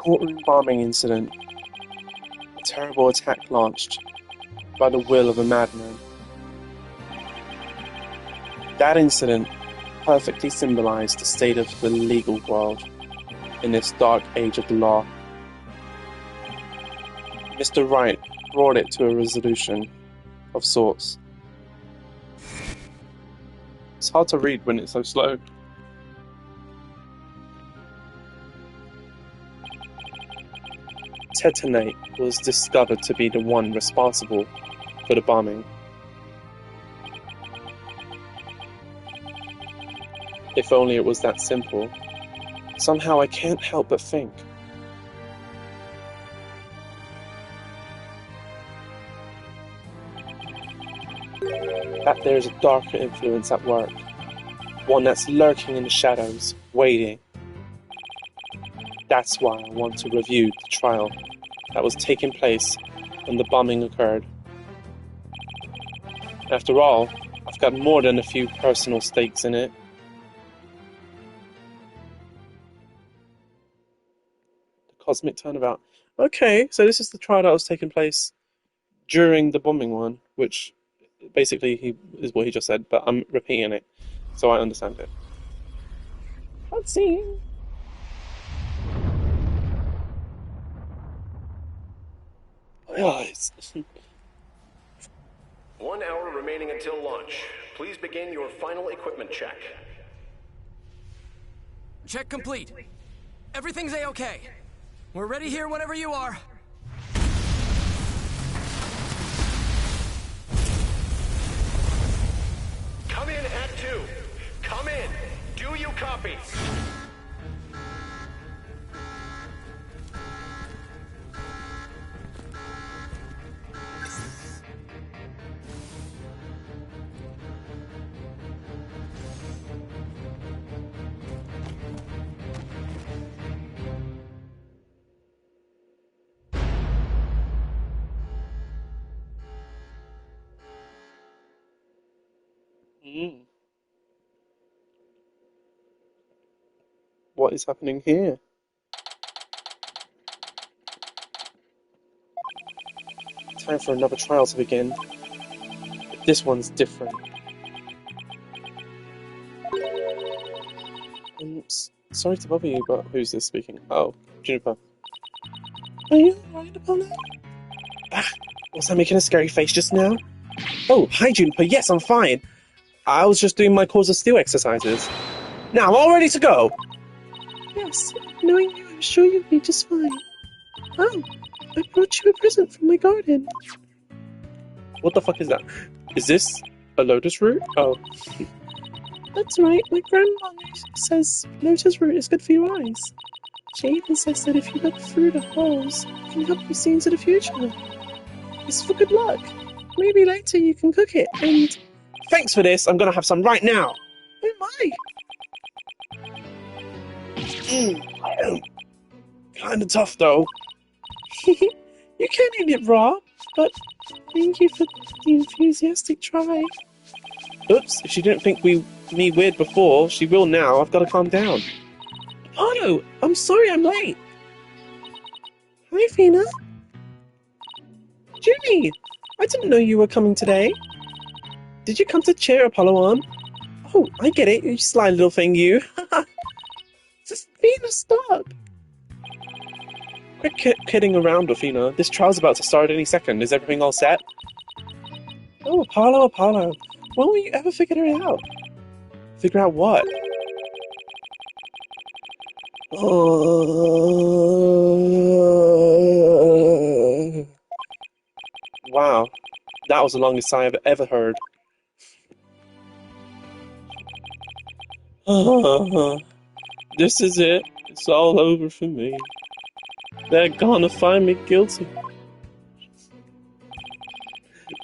courtroom bombing incident. A terrible attack launched by the will of a madman. That incident perfectly symbolized the state of the legal world in this dark age of the law. Mr. Wright brought it to a resolution of sorts. It's hard to read when it's so slow. Tetanate was discovered to be the one responsible for the bombing. If only it was that simple. Somehow I can't help but think. That there's a darker influence at work. One that's lurking in the shadows, waiting. That's why I want to review the trial that was taking place when the bombing occurred. After all, I've got more than a few personal stakes in it. The Cosmic Turnabout. Okay, so this is the trial that was taking place during the bombing one, which basically is what he just said, but I'm repeating it, so I understand it. Cutscene. Oh, 1 hour remaining until launch. Please begin your final equipment check. Check complete. Everything's A-okay. We're ready here whenever you are. Come in at 2. Come in. Do you copy? What is happening here? Time for another trial to begin. But this one's different. Sorry to bother you, but who's this speaking? Oh, Juniper. Are you alright, Apollo? Was I making a scary face just now? Oh, hi Juniper, yes, I'm fine. I was just doing my Cause of Steel exercises. Now I'm all ready to go! Yes, knowing you, I'm sure you'll be just fine. Oh, I brought you a present from my garden. What the fuck is that? Is this a lotus root? Oh. That's right, my grandmother says lotus root is good for your eyes. She even says that if you look through the holes, it can help you see into the future. It's for good luck. Maybe later you can cook it and... Thanks for this, I'm gonna have some right now! Oh my! Kinda tough though. You can eat it raw, but thank you for the enthusiastic try. Oops, if she didn't think me weird before, she will now. I've got to calm down. Apollo, I'm sorry I'm late. Hi, Fina. Junie, I didn't know you were coming today. Did you come to cheer Apollo on? Oh, I get it, you sly little thing, you. Just Fina, stop. Quit kidding around, Athena. This trial's about to start any second. Is everything all set? Oh, Apollo. When will you ever figure it out? Figure out what? Wow. That was the longest sigh I've ever heard. This is it. It's all over for me. They're gonna find me guilty.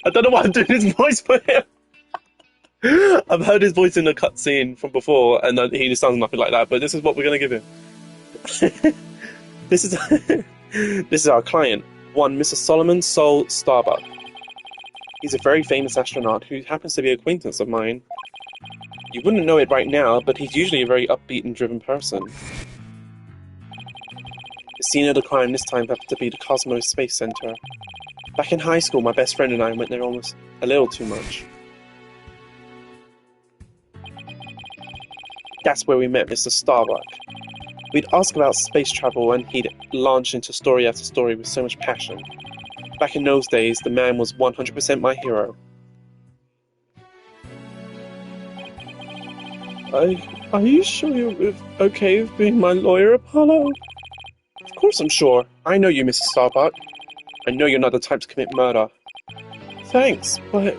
I don't know why I'm doing his voice for him. I've heard his voice in the cutscene from before, and he just sounds nothing like that. But this is what we're gonna give him. This is our client, one Mr. Solomon Sol Starbuck. He's a very famous astronaut who happens to be an acquaintance of mine. You wouldn't know it right now, but he's usually a very upbeat and driven person. The scene of the crime this time happened to be the Cosmos Space Center. Back in high school, my best friend and I went there almost a little too much. That's where we met Mr. Starbuck. We'd ask about space travel and he'd launch into story after story with so much passion. Back in those days, the man was 100% my hero. Are you sure you're okay with being my lawyer, Apollo? Of course I'm sure. I know you, Mrs. Starbuck. I know you're not the type to commit murder. Thanks, but...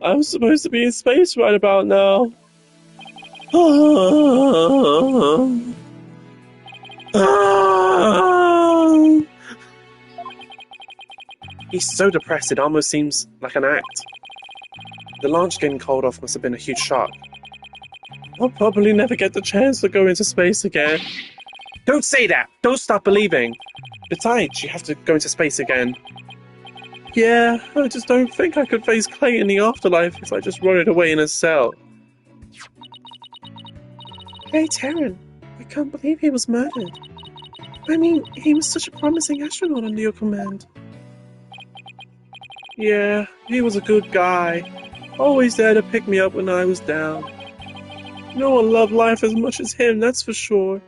I'm supposed to be in space right about now. He's so depressed it almost seems like an act. The launch getting called off must have been a huge shock. I'll probably never get the chance to go into space again. Don't say that! Don't stop believing! Besides, you have to go into space again. Yeah, I just don't think I could face Clay in the afterlife if I just rotted away in a cell. Hey, Taryn, I can't believe he was murdered. I mean, he was such a promising astronaut under your command. Yeah, he was a good guy. Always there to pick me up when I was down. No one loved life as much as him, that's for sure.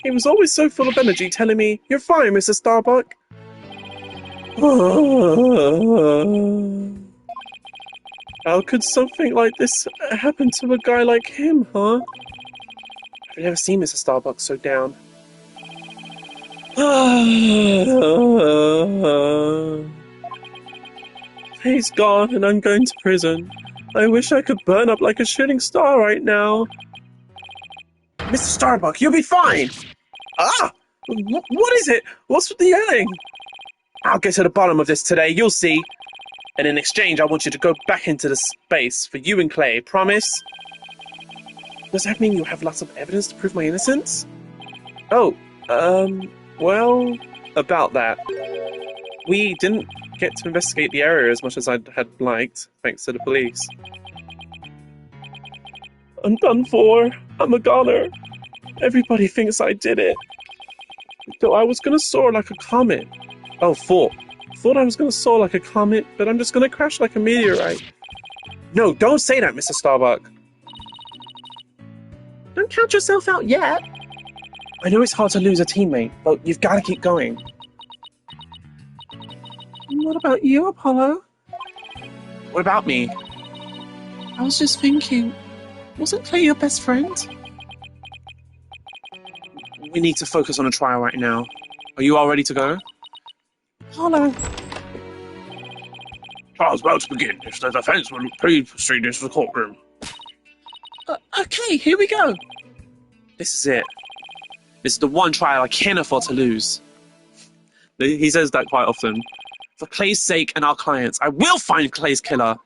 He was always so full of energy, telling me, "You're fine, Mr. Starbuck." How could something like this happen to a guy like him, huh? I've never seen Mr. Starbuck so down. He's gone and I'm going to prison. I wish I could burn up like a shooting star right now. Mr. Starbuck, you'll be fine! Ah! What is it? What's with the yelling? I'll get to the bottom of this today, you'll see. And in exchange, I want you to go back into the space for you and Clay, promise? Does that mean you have lots of evidence to prove my innocence? Oh, well, about that. We didn't get to investigate the area as much as I had liked, thanks to the police. I'm done for. I'm a goner. Everybody thinks I did it. Though I was gonna soar like a comet. Oh, thought I was gonna soar like a comet, but I'm just gonna crash like a meteorite. No, don't say that, Mr. Starbuck. Don't count yourself out yet. I know it's hard to lose a teammate, but you've got to keep going. What about you, Apollo? What about me? I was just thinking, wasn't Clay your best friend? We need to focus on a trial right now. Are you all ready to go? Apollo. Trial's about to begin. If the defense will please proceed into the courtroom. Okay, here we go. This is it. This is the one trial I can't afford to lose. He says that quite often. For Clay's sake and our clients, I will find Clay's killer.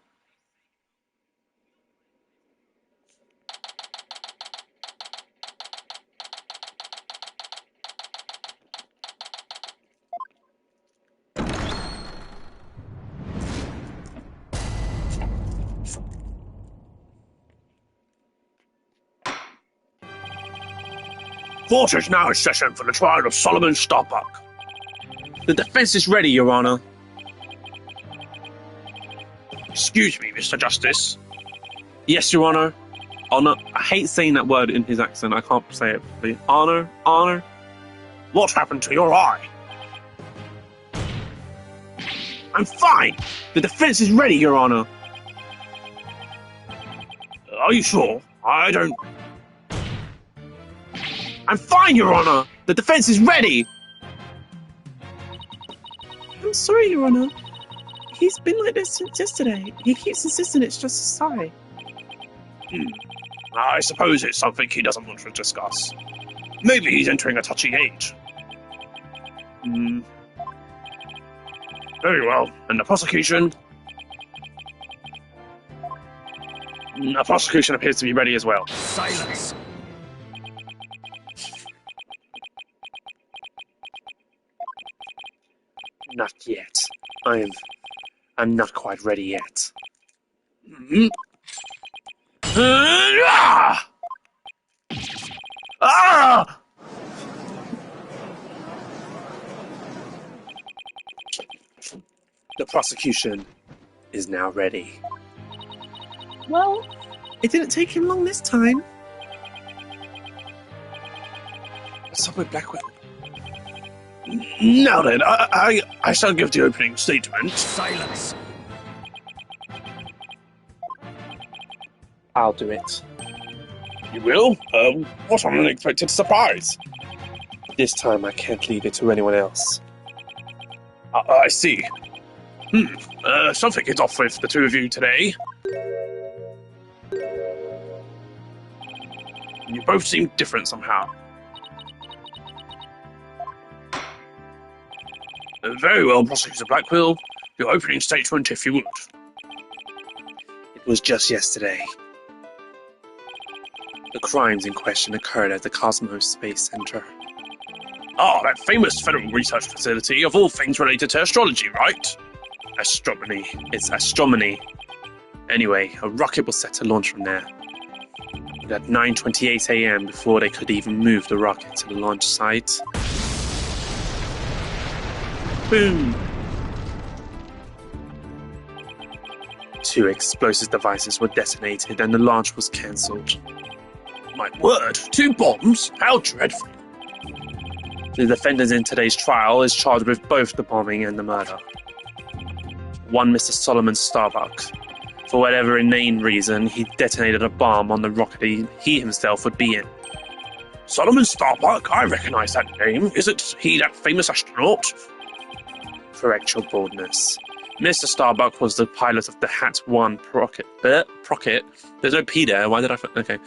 Court is now in session for the trial of Solomon Starbuck. The defense is ready, Your Honor. Excuse me, Mr. Justice. Yes, Your Honor. Honor. I hate saying that word in his accent. I can't say it properly. Honor. What happened to your eye? I'm fine. The defense is ready, Your Honor. Are you sure? I don't... I'm fine, Your Honor. The defense is ready. I'm sorry, Your Honor. He's been like this since yesterday. He keeps insisting it's just a sigh. I suppose it's something he doesn't want to discuss. Maybe he's entering a touchy age. Very well. And the prosecution? The prosecution appears to be ready as well. Silence. Not yet. I'm not quite ready yet. Ah! Ah! The prosecution is now ready. Well, it didn't take him long this time. What's up with Blackwell? Now then, I shall give the opening statement. Silence. I'll do it. You will? What an unexpected surprise. This time I can't leave it to anyone else. I see. Something is off with the two of you today. You both seem different somehow. Very well, Prosecutor Blackwell. Your opening statement, if you would. It was just yesterday. The crimes in question occurred at the Cosmos Space Center. Ah, that famous federal research facility of all things related to astrology, right? Astronomy. It's astronomy. Anyway, a rocket was set to launch from there. But at 9:28 a.m., before they could even move the rocket to the launch site, boom! 2 explosive devices were detonated and the launch was cancelled. My word, 2 bombs? How dreadful. The defendant in today's trial is charged with both the bombing and the murder. One Mr. Solomon Starbuck. For whatever inane reason, he detonated a bomb on the rocket he himself would be in. Solomon Starbuck? I recognize that name. Isn't he that famous astronaut? Correct your boldness. Mr. Starbuck was the pilot of the Hat-1 rocket. There's no P there. Why did I... Okay.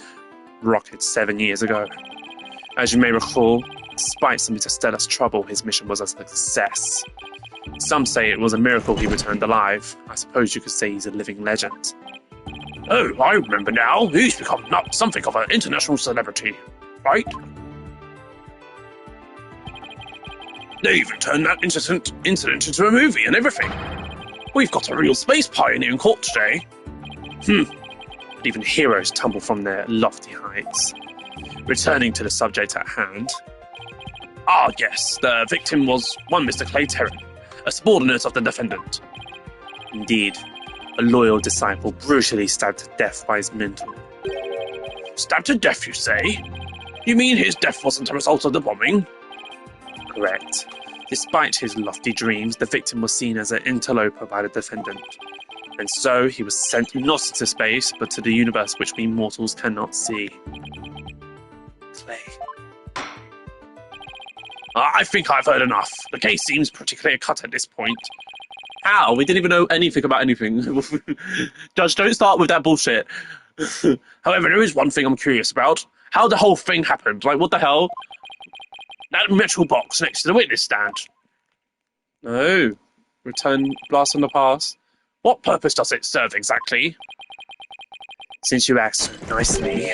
Rocket 7 years ago. As you may recall, despite some interstellar trouble, his mission was a success. Some say it was a miracle he returned alive. I suppose you could say he's a living legend. Oh, I remember now. He's become something of an international celebrity, right? They even turned that incident into a movie and everything. We've got a real space pioneer in court today. But even heroes tumble from their lofty heights. Returning to the subject at hand. Ah, yes, the victim was one Mr. Clay Terran, a subordinate of the defendant. Indeed, a loyal disciple brutally stabbed to death by his mentor. Stabbed to death, you say? You mean his death wasn't a result of the bombing? Correct. Despite his lofty dreams, the victim was seen as an interloper by the defendant. And so he was sent not into space, but to the universe which we mortals cannot see. Clay. I think I've heard enough. The case seems pretty clear-cut at this point. How? We didn't even know anything about anything. Judge, don't start with that bullshit. However, there is one thing I'm curious about. How the whole thing happened. Like, what the hell? That metal box next to the witness stand. No. Return blast from the past. What purpose does it serve exactly? Since you asked so nicely,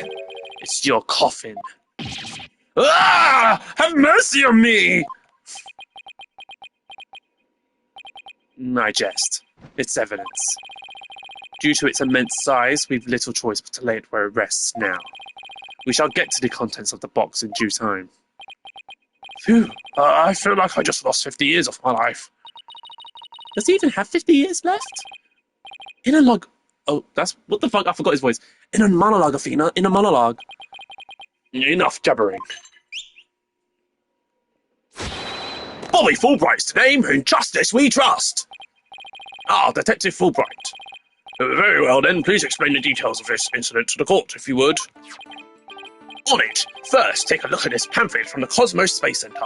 it's your coffin. Ah! Have mercy on me! I jest. It's evidence. Due to its immense size, we've little choice but to lay it where it rests now. We shall get to the contents of the box in due time. Phew. I feel like I just lost 50 years of my life. Does he even have 50 years left? In a log... Oh, that's... What the fuck? I forgot his voice. In a monologue, Athena. In a monologue. Enough jabbering. Bobby Fulbright's name. In justice we trust. Ah, Detective Fulbright. Very well then, please explain the details of this incident to the court, if you would. On it, first take a look at this pamphlet from the Cosmos Space Center.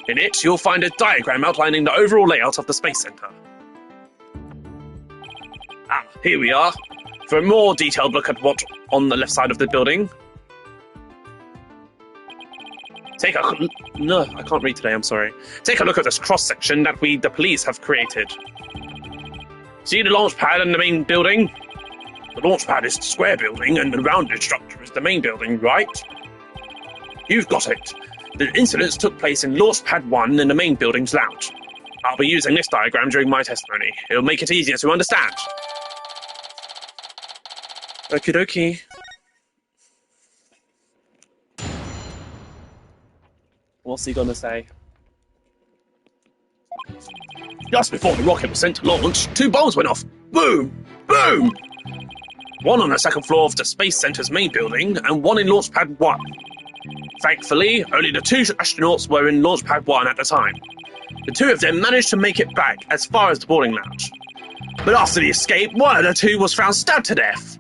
In it, you'll find a diagram outlining the overall layout of the Space Center. Ah, here we are. For a more detailed look at what's on the left side of the building. No, I can't read today, I'm sorry. Take a look at this cross-section that the police have created. See the launch pad and the main building? The launch pad is the square building and the rounded structure is the main building, right? You've got it. The incidents took place in Launch Pad 1 and the main building's lounge. I'll be using this diagram during my testimony. It'll make it easier to understand. Okie dokie. What's he gonna say? Just before the rocket was sent to launch, 2 bombs went off. Boom! Boom! One on the second floor of the Space Center's main building, and one in Launch Pad 1. Thankfully, only the 2 astronauts were in Launch Pad 1 at the time. The 2 of them managed to make it back as far as the boarding lounge. But after the escape, one of the 2 was found stabbed to death.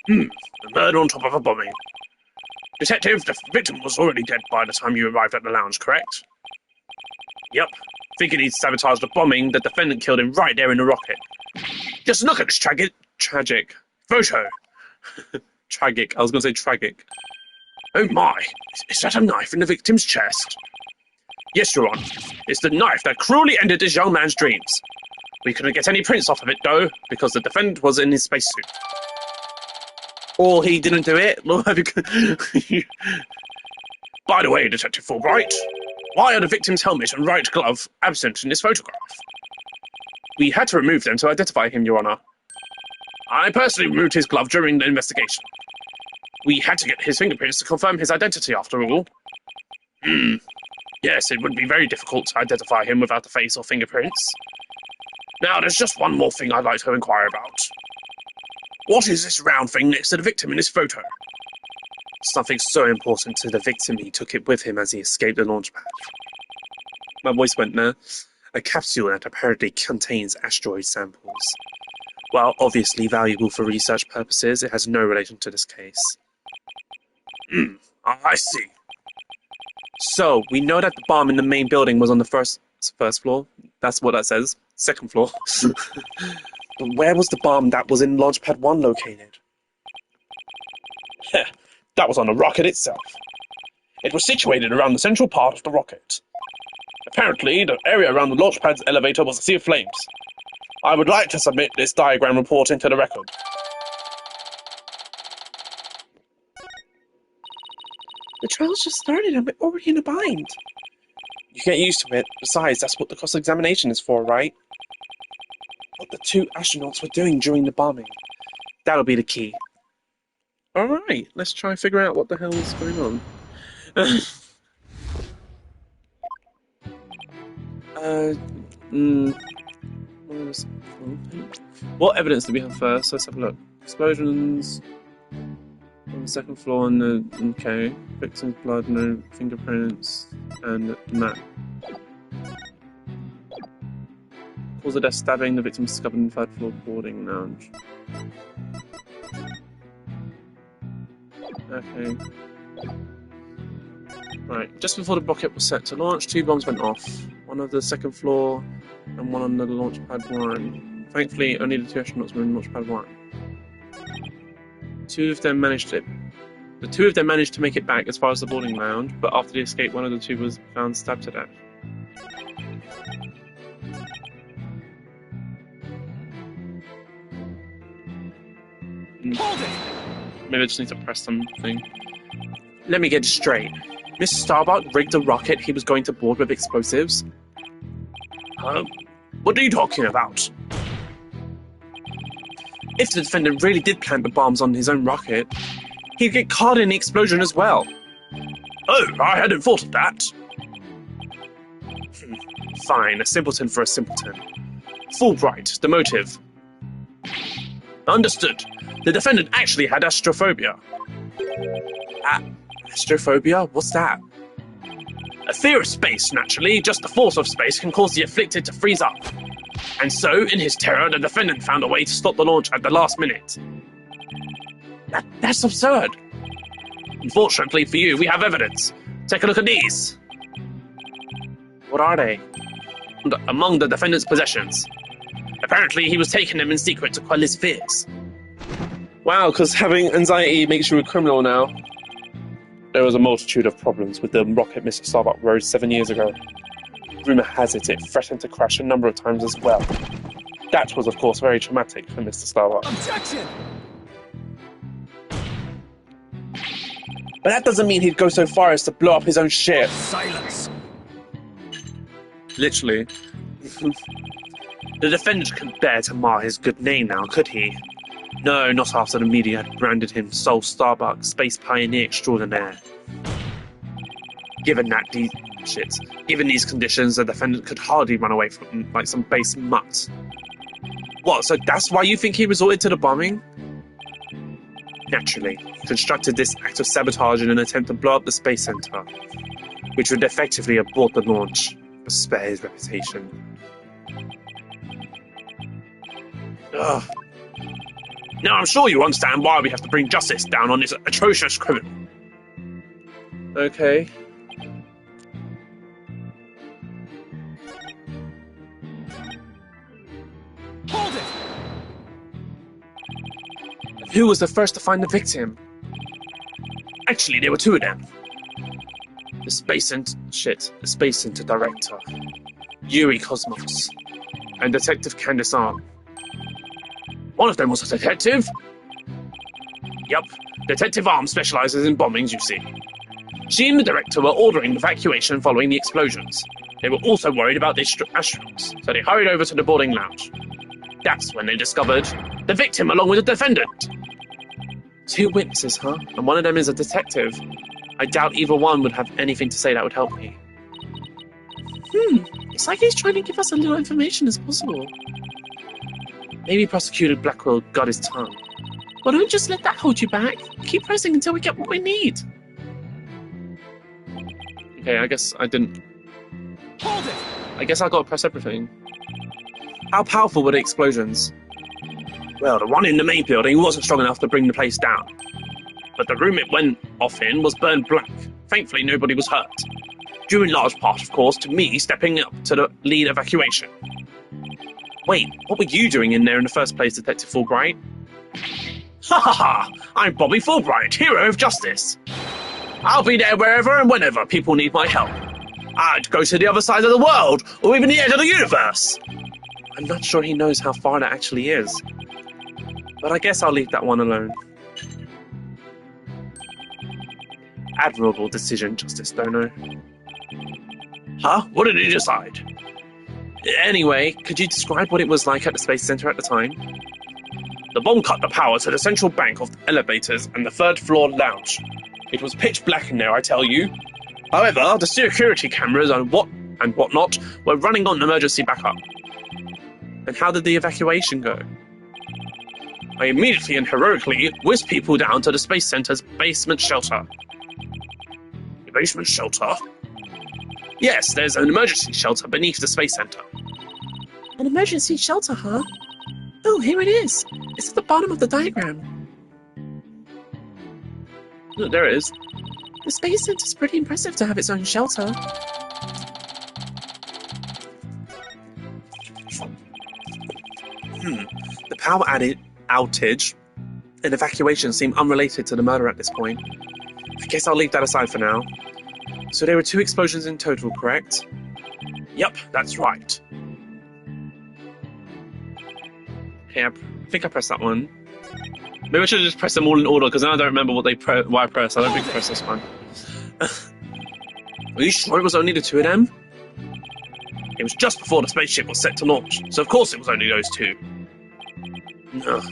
A murder on top of a bombing. Detective, the victim was already dead by the time you arrived at the lounge, correct? Yep. Figured he'd sabotaged the bombing the defendant killed him right there in the rocket. Just look at this tragic photo. Tragic. I was going to say tragic. Oh my. Is that a knife in the victim's chest? Yes, Your Honor. It's the knife that cruelly ended this young man's dreams. We couldn't get any prints off of it, though, because the defendant was in his spacesuit. Or he didn't do it. By the way, Detective Fulbright, why are the victim's helmet and right glove absent in this photograph? We had to remove them to identify him, Your Honor. I personally removed his glove during the investigation. We had to get his fingerprints to confirm his identity, after all. Yes, it would be very difficult to identify him without the face or fingerprints. Now, there's just one more thing I'd like to inquire about. What is this round thing next to the victim in this photo? Something so important to the victim he took it with him as he escaped the launch pad. My voice went there. A capsule that apparently contains asteroid samples. While obviously valuable for research purposes, it has no relation to this case. I see. So, we know that the bomb in the main building was on the first floor. That's what that says. Second floor. But where was the bomb that was in Launchpad 1 located? That was on the rocket itself. It was situated around the central part of the rocket. Apparently, the area around the launch pad's elevator was a sea of flames. I would like to submit this diagram report into the record. The trial's just started and we're already in a bind. You get used to it. Besides, that's what the cross-examination is for, right? What the 2 astronauts were doing during the bombing. That'll be the key. Alright, let's try and figure out what the hell is going on. What evidence do we have first? Let's have a look. Explosions on the second floor on the... Okay. Victim's blood, no fingerprints, and map. Cause of death stabbing, the victim discovered in the 3rd floor boarding lounge. Okay. Right, just before the rocket was set to launch, 2 bombs went off. One on the 2nd floor and one on the launch pad 1. Thankfully, only the 2 astronauts were in launch pad 1. The 2 of them managed to make it back as far as the boarding lounge, but after the escape, one of the 2 was found stabbed to death. Hold it! Maybe I just need to press something. Let me get it straight. Mr. Starbuck rigged a rocket he was going to board with explosives. Huh? What are you talking about? If the defendant really did plant the bombs on his own rocket, he'd get caught in the explosion as well. Oh, I hadn't thought of that. Fine, a simpleton for a simpleton. Fulbright, the motive. Understood. The defendant actually had astrophobia. Astrophobia? What's that? A fear of space, naturally. Just the force of space can cause the afflicted to freeze up. And so, in his terror, the defendant found a way to stop the launch at the last minute. That's absurd. Unfortunately for you, we have evidence. Take a look at these. What are they? Among the defendant's possessions. Apparently, he was taking them in secret to quell his fears. Wow, because having anxiety makes you a criminal now. There was a multitude of problems with the rocket Mr. Starbuck rode 7 years ago. Rumour has it threatened to crash a number of times as well. That was, of course, very traumatic for Mr. Starbuck. Objection! But that doesn't mean he'd go so far as to blow up his own ship. Silence! Literally. The defendant couldn't bear to mar his good name now, could he? No, not after the media had branded him Soul Starbuck, space pioneer extraordinaire. Given these conditions, the defendant could hardly run away from like some base mutt. What, so that's why you think he resorted to the bombing? Naturally, he constructed this act of sabotage in an attempt to blow up the space center, which would effectively abort the launch, but spare his reputation. Ugh. Now I'm sure you understand why we have to bring justice down on this atrocious criminal. Okay. Hold it! Who was the first to find the victim? Actually, there were two of them. The Space Center director, Yuri Cosmos, and Detective Candace Arm. One of them was a detective? Yup, Detective Arm specializes in bombings, you see. She and the director were ordering evacuation following the explosions. They were also worried about the astronauts, so they hurried over to the boarding lounge. That's when they discovered the victim along with the defendant. Two witnesses, huh? And one of them is a detective. I doubt either one would have anything to say that would help me. It's like he's trying to give us as little information as possible. Maybe Prosecutor Blackwell got his tongue. Well, don't just let that hold you back. Keep pressing until we get what we need. Okay, I guess I didn't... Hold it! I guess I gotta press everything. How powerful were the explosions? Well, the one in the main building wasn't strong enough to bring the place down. But the room it went off in was burned black. Thankfully, nobody was hurt. Due in large part, of course, to me stepping up to the lead evacuation. Wait, what were you doing in there in the first place, Detective Fulbright? Ha ha ha! I'm Bobby Fulbright, hero of justice. I'll be there wherever and whenever people need my help. I'd go to the other side of the world, or even the edge of the universe. I'm not sure he knows how far that actually is. But I guess I'll leave that one alone. Admirable decision, Justice Dono. Huh? What did he decide? Anyway, could you describe what it was like at the Space Center at the time? The bomb cut the power to the central bank of elevators and the third-floor lounge. It was pitch black in there, I tell you. However, the security cameras and whatnot were running on emergency backup. And how did the evacuation go? I immediately and heroically whisked people down to the Space Center's basement shelter. The basement shelter? Yes, there's an emergency shelter beneath the Space Center. An emergency shelter, huh? Oh, here it is. It's at the bottom of the diagram. Look, there it is. The Space Center's pretty impressive to have its own shelter. The power outage and evacuation seem unrelated to the murder at this point. I guess I'll leave that aside for now. So there were 2 explosions in total, correct? Yep, that's right. Okay, I think I pressed that one. Maybe I should have just pressed them all in order, because then I don't remember what I pressed. I don't think I pressed this one. Are you sure it was only the 2 of them? It was just before the spaceship was set to launch, so of course it was only those 2. Ugh.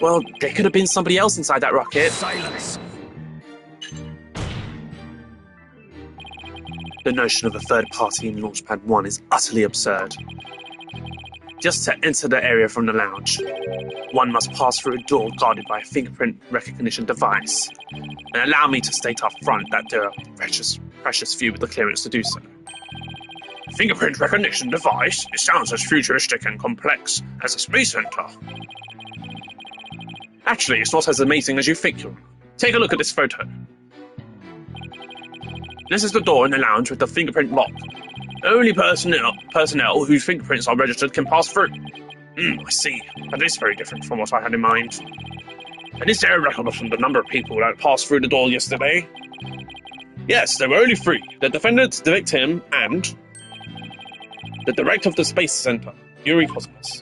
Well, there could have been somebody else inside that rocket. Silence! The notion of a third party in Launchpad 1 is utterly absurd. Just to enter the area from the lounge, one must pass through a door guarded by a fingerprint recognition device. And allow me to state up front that there are precious few with the clearance to do so. Fingerprint recognition device? It sounds as futuristic and complex as a space center. Actually, it's not as amazing as you think. Take a look at this photo. This is the door in the lounge with the fingerprint lock. Only personnel whose fingerprints are registered can pass through. I see. That is very different from what I had in mind. And is there a record of the number of people that passed through the door yesterday? Yes, there were only 3. The defendant, the victim, and the director of the Space Center, Yuri Cosmos.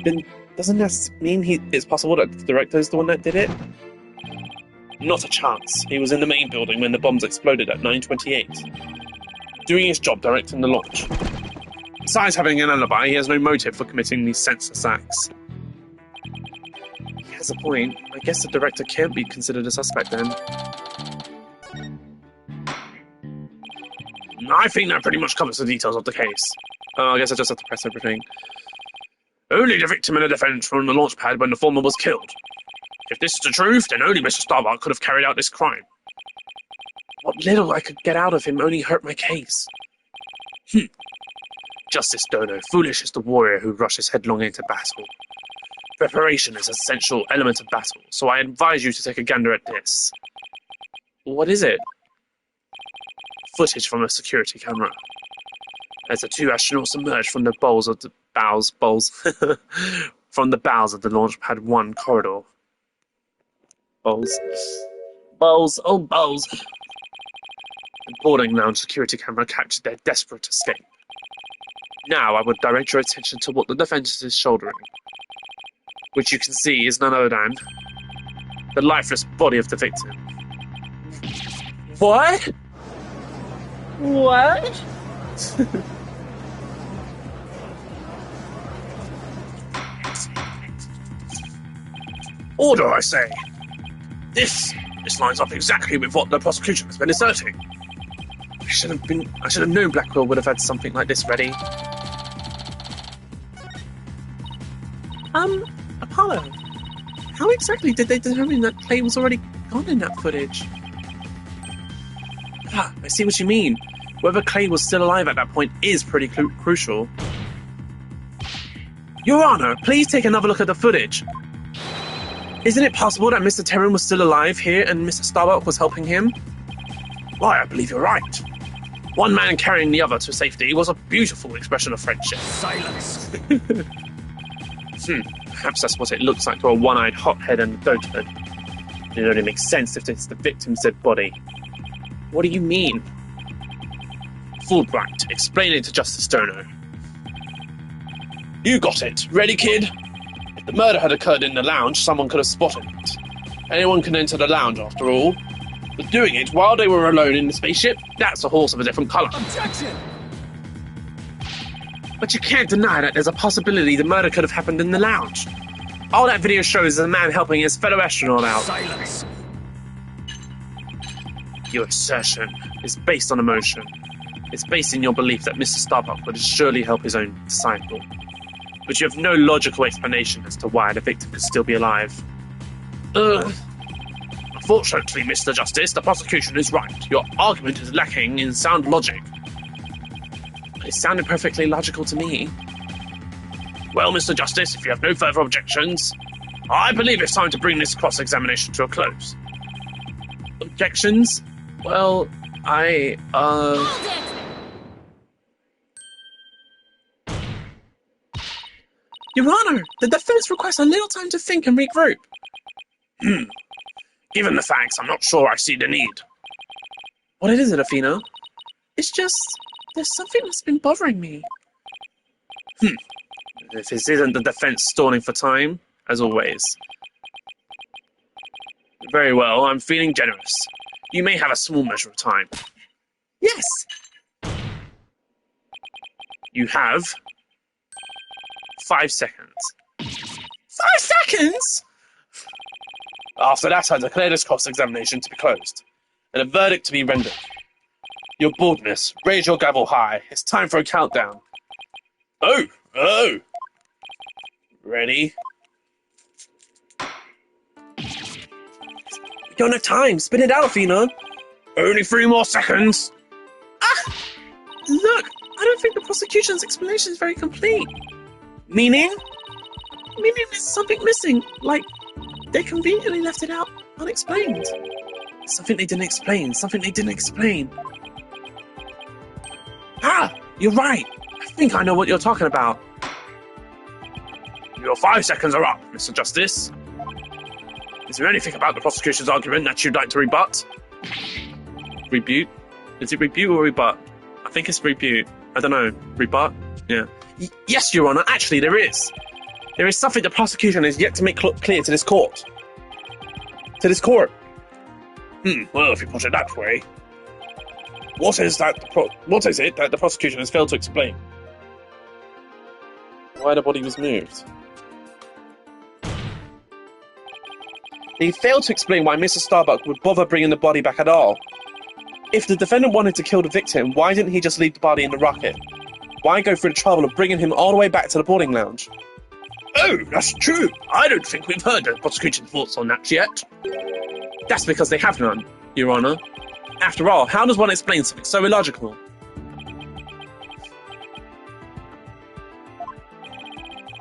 Then doesn't that mean it's possible that the director is the one that did it? Not a chance. He was in the main building when the bombs exploded at 9:28. Doing his job directing the launch. Besides having an alibi, he has no motive for committing these senseless acts. He has a point. I guess the director can't be considered a suspect then. I think that pretty much covers the details of the case. Oh, I guess I just have to press everything. Only the victim and the defendant were on the launch pad when the former was killed. If this is the truth, then only Mr. Starbuck could have carried out this crime. What little I could get out of him only hurt my case. Justice Dono, foolish is the warrior who rushes headlong into battle. Preparation is an essential element of battle, so I advise you to take a gander at this. What is it? Footage from a security camera. As the two astronauts emerge from the bowls of the bows from the bowels of the Launchpad 1 corridor. Bowls. Oh bowls. The boarding lounge security camera captured their desperate escape. Now I would direct your attention to what the defendant is shouldering, which you can see is none other than the lifeless body of the victim. What? What? Order, I say. This lines up exactly with what the prosecution has been asserting. I should have known Blackwell would have had something like this ready. Apollo, how exactly did they determine that Clay was already gone in that footage? Ah, I see what you mean. Whether Clay was still alive at that point is pretty crucial. Your Honor, please take another look at the footage. Isn't it possible that Mr. Terran was still alive here and Mr. Starbuck was helping him? Why, I believe you're right. One man carrying the other to safety was a beautiful expression of friendship. Silence! Perhaps that's what it looks like to a one-eyed hothead and a dotard. It only makes sense if it's the victim's dead body. What do you mean? Fulbright, explain it to Justice Stoner. You got it. Ready, kid? If the murder had occurred in the lounge, someone could have spotted it. Anyone can enter the lounge, after all. But doing it while they were alone in the spaceship, that's a horse of a different colour. Objection! But you can't deny that there's a possibility the murder could have happened in the lounge. All that video shows is a man helping his fellow astronaut out. Silence! Your assertion is based on emotion. It's based in your belief that Mr. Starbuck would surely help his own disciple. But you have no logical explanation as to why the victim could still be alive. Unfortunately, Mr. Justice, the prosecution is right. Your argument is lacking in sound logic. It sounded perfectly logical to me. Well, Mr. Justice, if you have no further objections, I believe it's time to bring this cross-examination to a close. Objections? Well, Your Honor, the defense requests a little time to think and regroup. Given the facts, I'm not sure I see the need. What is it, Athena? It's just, there's something that's been bothering me. If this isn't the defense stalling for time, as always. Very well, I'm feeling generous. You may have a small measure of time. Yes! You have 5 seconds. 5 seconds?! After that, I declare this cross-examination to be closed, and a verdict to be rendered. Your boldness, raise your gavel high. It's time for a countdown. Oh! Ready? We don't have time. Spin it out, Athena. Only 3 more seconds. Look, I don't think the prosecution's explanation is very complete. Meaning? Meaning there's something missing. Like, they conveniently left it out unexplained. Something they didn't explain. You're right. I think I know what you're talking about. Your 5 seconds are up, Mr. Justice. Is there anything about the prosecution's argument that you'd like to rebut? Rebut? Is it rebut or rebut? I think it's rebut. I don't know. Rebut? Yeah. Yes, Your Honor. Actually, there is. There is something the prosecution has yet to make clear to this court. Well, if you put it that way. What is it that the prosecution has failed to explain? why the body was moved. He failed to explain why Mr. Starbuck would bother bringing the body back at all. If the defendant wanted to kill the victim, why didn't he just leave the body in the rocket? Why go through the trouble of bringing him all the way back to the boarding lounge? Oh, that's true. I don't think we've heard the prosecution's thoughts on that yet. That's because they have none, Your Honour. After all, how does one explain something so illogical?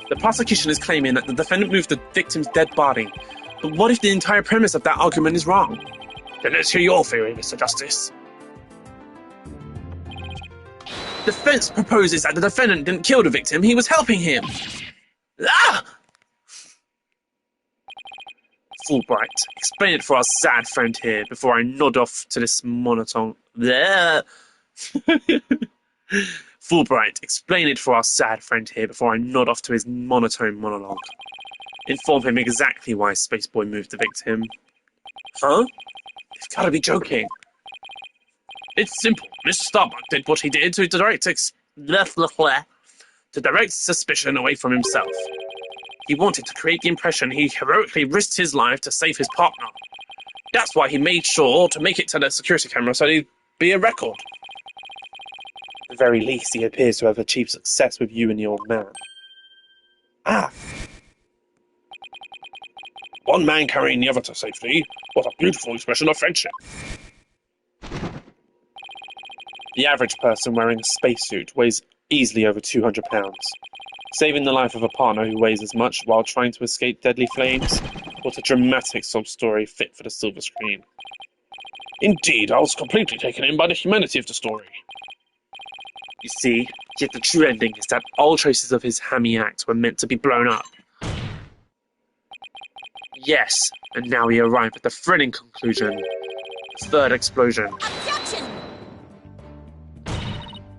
The prosecution is claiming that the defendant moved the victim's dead body. But what if the entire premise of that argument is wrong? Then let's hear your theory, Mr. Justice. Defense proposes that the defendant didn't kill the victim, he was helping him. Ah! Fulbright, explain it for our sad friend here before I nod off to this monotone. There. Fulbright, explain it for our sad friend here before I nod off to his monotone monologue. Inform him exactly why Spaceboy moved the victim. Huh? You've got to be joking. It's simple. Mr. Starbuck did what he did to direct suspicion away from himself. He wanted to create the impression he heroically risked his life to save his partner. That's why he made sure to make it to the security camera so he'd be a record. At the very least, he appears to have achieved success with you and the old man. Ah! One man carrying the other to safety. What a beautiful expression of friendship. The average person wearing a spacesuit weighs easily over 200 pounds. Saving the life of a partner who weighs as much while trying to escape deadly flames? What a dramatic sob story fit for the silver screen. Indeed, I was completely taken in by the humanity of the story. You see, yet the true ending is that all traces of his hammy act were meant to be blown up. Yes, and now we arrive at the thrilling conclusion. The third explosion. Objection!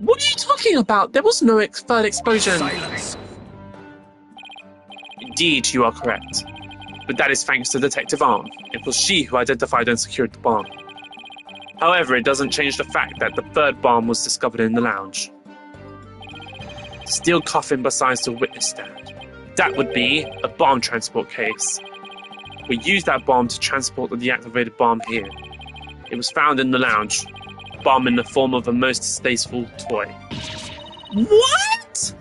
What are you talking about? There was no third explosion. Silence. Indeed, you are correct. But that is thanks to Detective Arm. It was she who identified and secured the bomb. However, it doesn't change the fact that the third bomb was discovered in the lounge. The steel coffin besides the witness stand. That would be a bomb transport case. We used that bomb to transport the deactivated bomb here. It was found in the lounge. Bomb in the form of a most distasteful toy. What?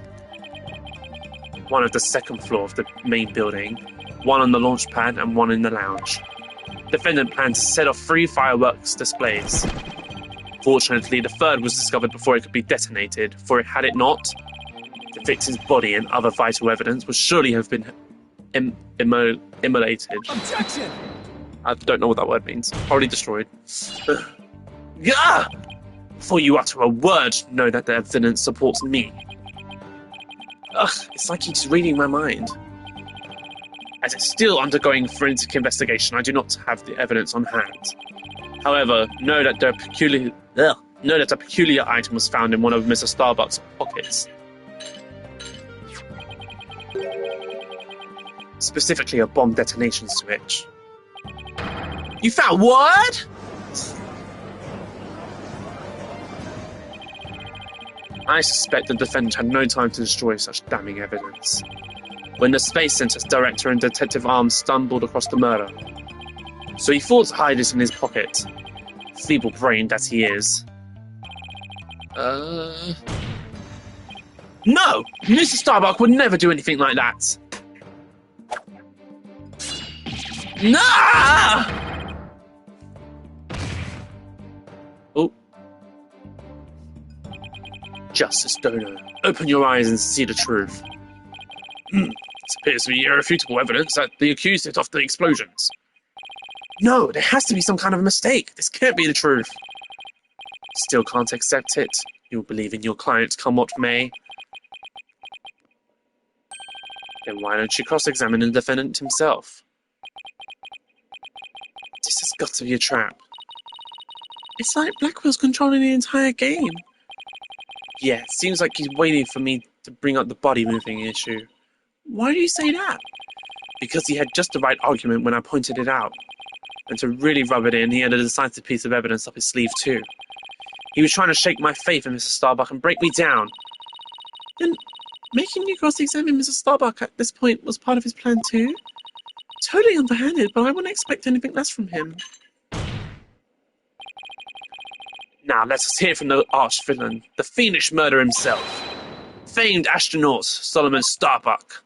One at the second floor of the main building, one on the launch pad and one in the lounge. Defendant planned to set off 3 fireworks displays. Fortunately, the third was discovered before it could be detonated, for had it not, the victim's body and other vital evidence would surely have been immolated. Objection! I don't know what that word means. Probably destroyed. Gah! Before you utter a word, know that the evidence supports me. Ugh, it's like he's reading my mind. As it's still undergoing forensic investigation, I do not have the evidence on hand. However, know that a peculiar item was found in one of Mr. Starbuck's pockets. Specifically, a bomb detonation switch. You found what? I suspect the defendant had no time to destroy such damning evidence. When the Space Center's director and Detective Arms stumbled across the murder. So he thought to hide it in his pocket. Feeble-brained as he is. No! Mr. Starbuck would never do anything like that! Nah! Oh. Justice Dono, open your eyes and see the truth. This appears to be irrefutable evidence that the accused set off the explosions. No, there has to be some kind of a mistake. This can't be the truth. Still can't accept it. You'll believe in your client come what may. Then why don't you cross-examine the defendant himself? This has got to be a trap. It's like Blackwell's controlling the entire game. Yeah, it seems like he's waiting for me to bring up the body moving issue. Why do you say that? Because he had just the right argument when I pointed it out. And to really rub it in, he had a decisive piece of evidence up his sleeve too. He was trying to shake my faith in Mr. Starbuck and break me down. Then Making you cross-examine Mr. Starbuck at this point was part of his plan too. Totally underhanded, but I wouldn't expect anything less from him. Now let us hear from the arch-villain, the fiendish murderer himself. Famed astronaut Solomon Starbuck.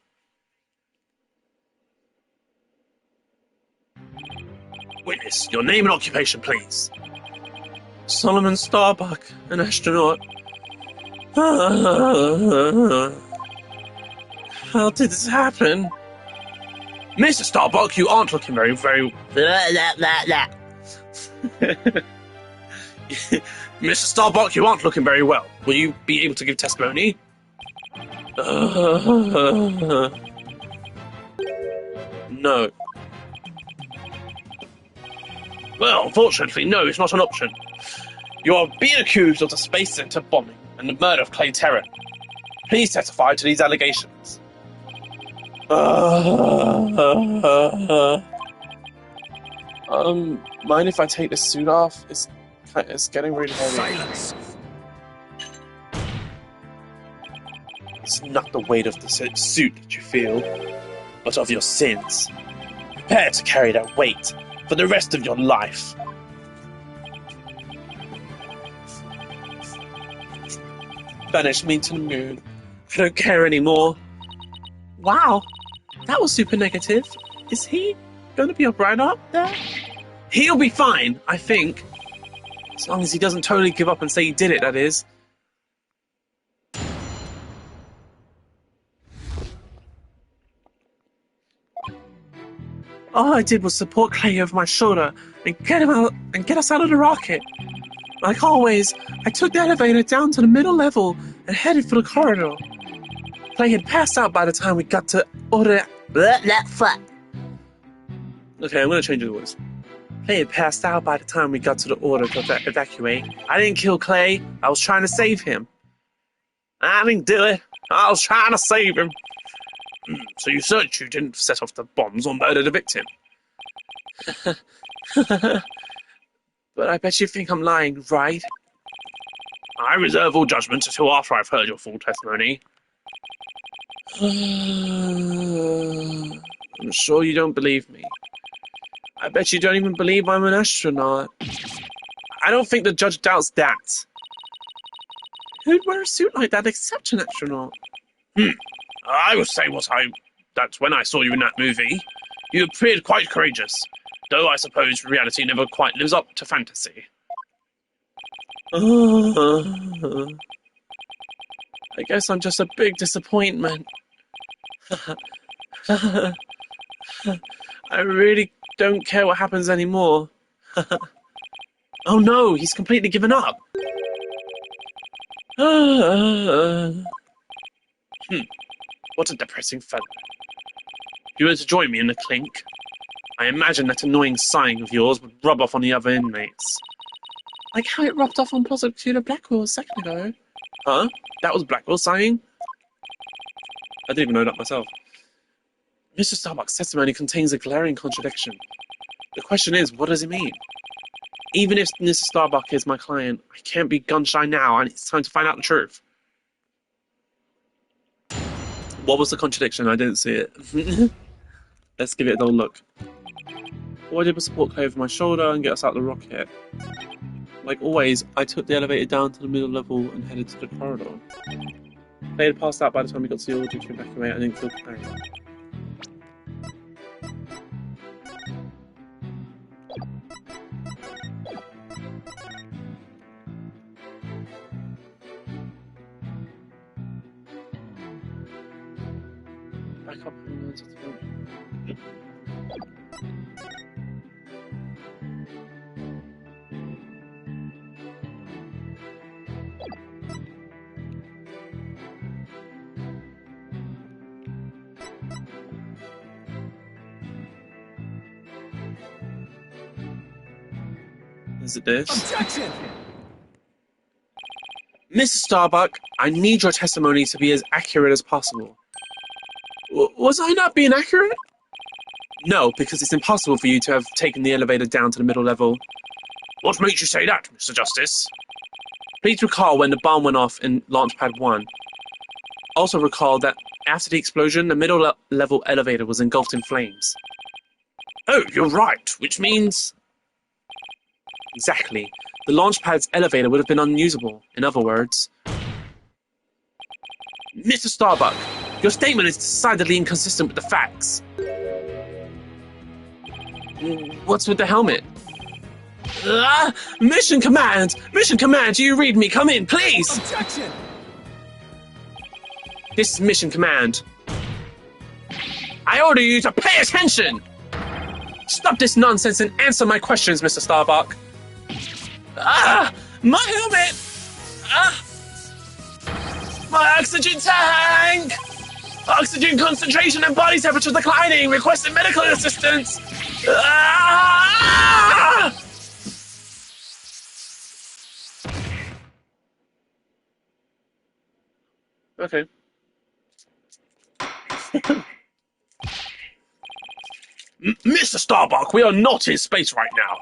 Witness, your name and occupation, please. Solomon Starbuck, an astronaut. How did this happen? Mr. Starbuck, you aren't looking very... Mr. Starbuck, you aren't looking very well. Will you be able to give testimony? No. Well, unfortunately, no, it's not an option. You are being accused of the Space Center bombing and the murder of Clay Terran. Please testify to these allegations. Mind if I take this suit off? It's getting really heavy. Silence. It's not the weight of the suit that you feel, but of your sins. Prepare to carry that weight for the rest of your life. Banish me to the moon. I don't care anymore. Wow, that was super negative. Is he going to be alright up there? He'll be fine, I think. As long as he doesn't totally give up and say he did it, that is. All I did was support Clay over my shoulder and get him out and get us out of the rocket. Like always, I took the elevator down to the middle level and headed for the corridor. Clay had passed out by the time we got to order. Okay, I'm gonna change the voice. Clay had passed out by the time we got to the order to evacuate. I didn't kill Clay. I was trying to save him. I didn't do it. I was trying to save him. So you certainly didn't set off the bombs or murder the victim. But I bet you think I'm lying, right? I reserve all judgment until after I've heard your full testimony. I'm sure you don't believe me. I bet you don't even believe I'm an astronaut. I don't think the judge doubts that. Who'd wear a suit like that except an astronaut? I will say that when I saw you in that movie, you appeared quite courageous, though I suppose reality never quite lives up to fantasy. I guess I'm just a big disappointment. I really don't care what happens anymore. Oh no, he's completely given up. What a depressing fellow. If you were to join me in the clink, I imagine that annoying sighing of yours would rub off on the other inmates. Like how it rubbed off on Prosecutor Blackwell a second ago. Huh? That was Blackwell sighing? I didn't even know that myself. Mr. Starbuck's testimony contains a glaring contradiction. The question is, what does it mean? Even if Mr. Starbuck is my client, I can't be gun-shy now, and it's time to find out the truth. What was the contradiction? I didn't see it. Let's give it a look. All I did was support Clay over my shoulder and get us out the rocket. Like always, I took the elevator down to the middle level and headed to the corridor. Clay had passed out by the time we got to the order to evacuate. I didn't kill Clay. Back up and learn to throw. Is it this? Objection! Mr. Starbuck, I need your testimony to be as accurate as possible. Was I not being accurate? No, because it's impossible for you to have taken the elevator down to the middle level. What makes you say that, Mr. Justice? Please recall when the bomb went off in Launchpad 1. also recall that after the explosion, the middle-level elevator was engulfed in flames. Oh, you're right, which means... Exactly. The launch pad's elevator would have been unusable. In other words... Mr. Starbuck, your statement is decidedly inconsistent with the facts. What's with the helmet? Mission Command! Mission Command, do you read me? Come in, please! Objection! This is Mission Command. I order you to pay attention! Stop this nonsense and answer my questions, Mr. Starbuck. My helmet! My oxygen tank! Oxygen concentration and body temperature declining! Requesting medical assistance! Okay. Mr. Starbuck, we are not in space right now.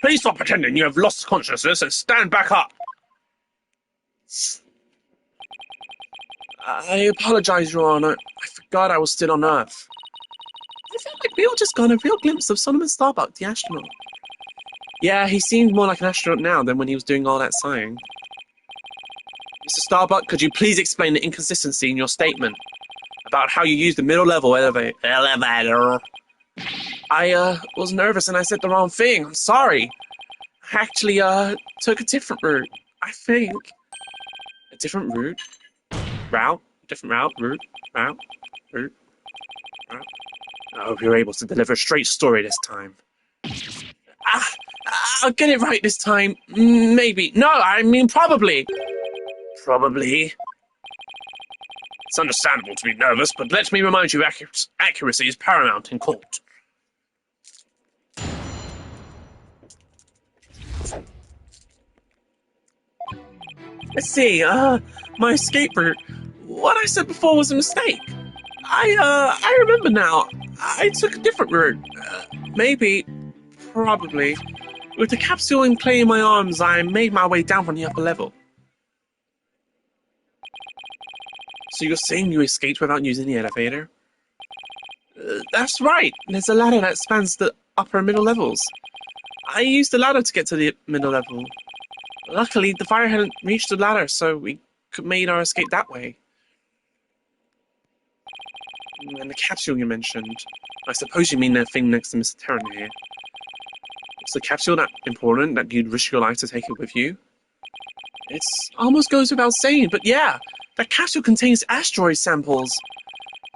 Please stop pretending you have lost consciousness and stand back up. I apologize, Your Honor. I forgot I was still on Earth. I felt like we all just got a real glimpse of Solomon Starbuck, the astronaut. Yeah, he seemed more like an astronaut now than when he was doing all that sighing. Mr. Starbuck, could you please explain the inconsistency in your statement about how you used the middle-level elevator? I was nervous and I said the wrong thing. I'm sorry. I actually took a different route. I think. A different route? Route? Different route? Route? Route? Route? Route? I hope you're able to deliver a straight story this time. I'll get it right this time. Maybe. No, I mean probably. Probably. It's understandable to be nervous, but let me remind you accuracy is paramount in court. Let's see, my escape route. What I said before was a mistake. I remember now. I took a different route. Maybe, probably. With the capsule and clay in my arms, I made my way down from the upper level. So you're saying you escaped without using the elevator? That's right. There's a ladder that spans the upper and middle levels. I used the ladder to get to the middle level. Luckily, the fire hadn't reached the ladder, so we could made our escape that way. And the capsule you mentioned. I suppose you mean that thing next to Mr. Terran here. Was the capsule that important that you'd risk your life to take it with you? It almost goes without saying, but yeah, that capsule contains asteroid samples.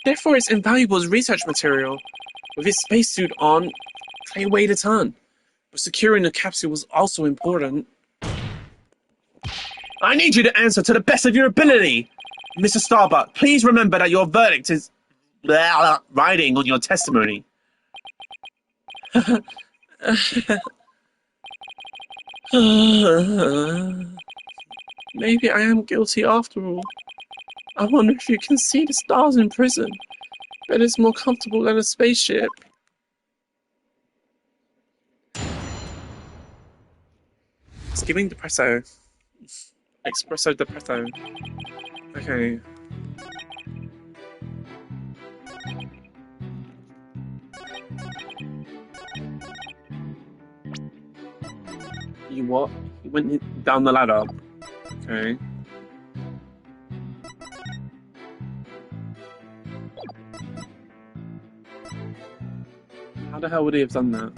Therefore, it's invaluable as research material. With his spacesuit on, Clay weighed a ton. But securing the capsule was also important. I need you to answer to the best of your ability! Mr. Starbuck, please remember that your verdict is riding on your testimony. Maybe I am guilty after all. I wonder if you can see the stars in prison, but it's more comfortable than a spaceship. Skipping depresso. Espresso depresso. Okay. You what? You went down the ladder. Okay. How the hell would he have done that?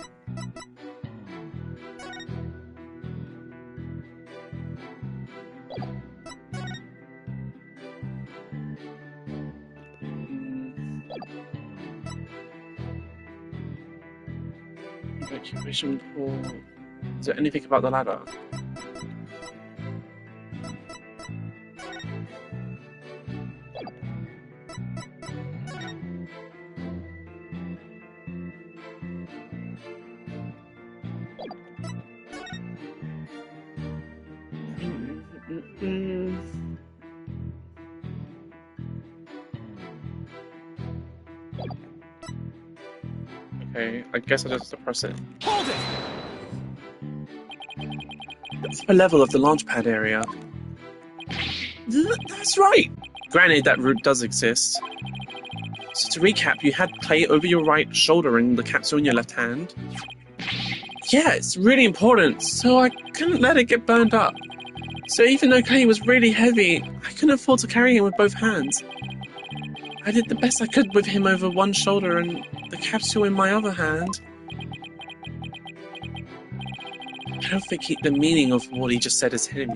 Evacuation port. Is there anything about the ladder? Okay, I guess I just have to press it. Hold it! The upper level of the launch pad area. That's right! Granted, that route does exist. So to recap, you had Clay over your right shoulder and the capsule in your left hand. Yeah, it's really important, so I couldn't let it get burned up. So even though Clay was really heavy, I couldn't afford to carry him with both hands. I did the best I could with him over one shoulder and the capsule in my other hand. I don't think the meaning of what he just said is hitting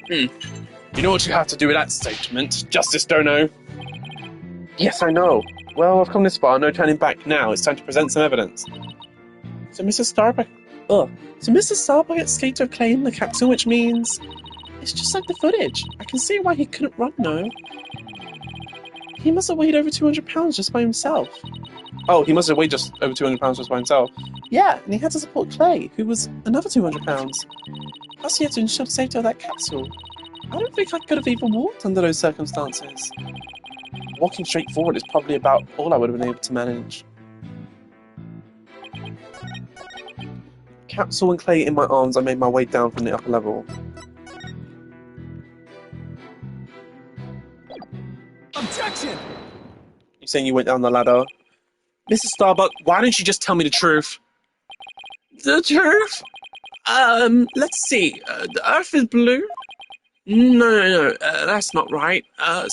you. You know what you have to do with that statement, Justice Dono? Yes, I know. Well, I've come this far, no turning back now. It's time to present some evidence. So Mr. Starbuck escaped with Clay in the capsule, which means... It's just like the footage. I can see why he couldn't run, no. He must have weighed over 200 pounds just by himself. Oh, he must have weighed just over 200 pounds just by himself. Yeah, and he had to support Clay, who was another 200 pounds. Plus he had to ensure the safety of that capsule. I don't think I could have even walked under those circumstances. Walking straight forward is probably about all I would have been able to manage. Capsule and Clay in my arms, I made my way down from the upper level. Objection! You saying you went down the ladder? Mrs. Starbuck, why didn't you just tell me the truth? The truth? Let's see. The Earth is blue? No, that's not right. I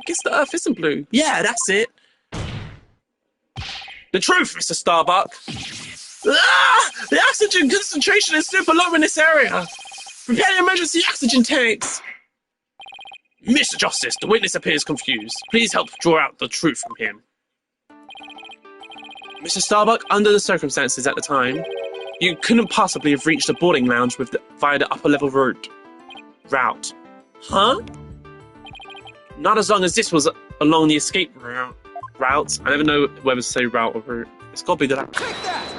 guess the Earth isn't blue. Yeah, that's it. The truth, Mr. Starbuck. The oxygen concentration is super low in this area. Prepare the emergency oxygen tanks. Mr. Justice, the witness appears confused. Please help draw out the truth from him. Mr. Starbuck, under the circumstances at the time, you couldn't possibly have reached the boarding lounge via the upper level route. Huh? Not as long as this was along the escape route. I never know whether to say route or route. It's got to be the route. Take that!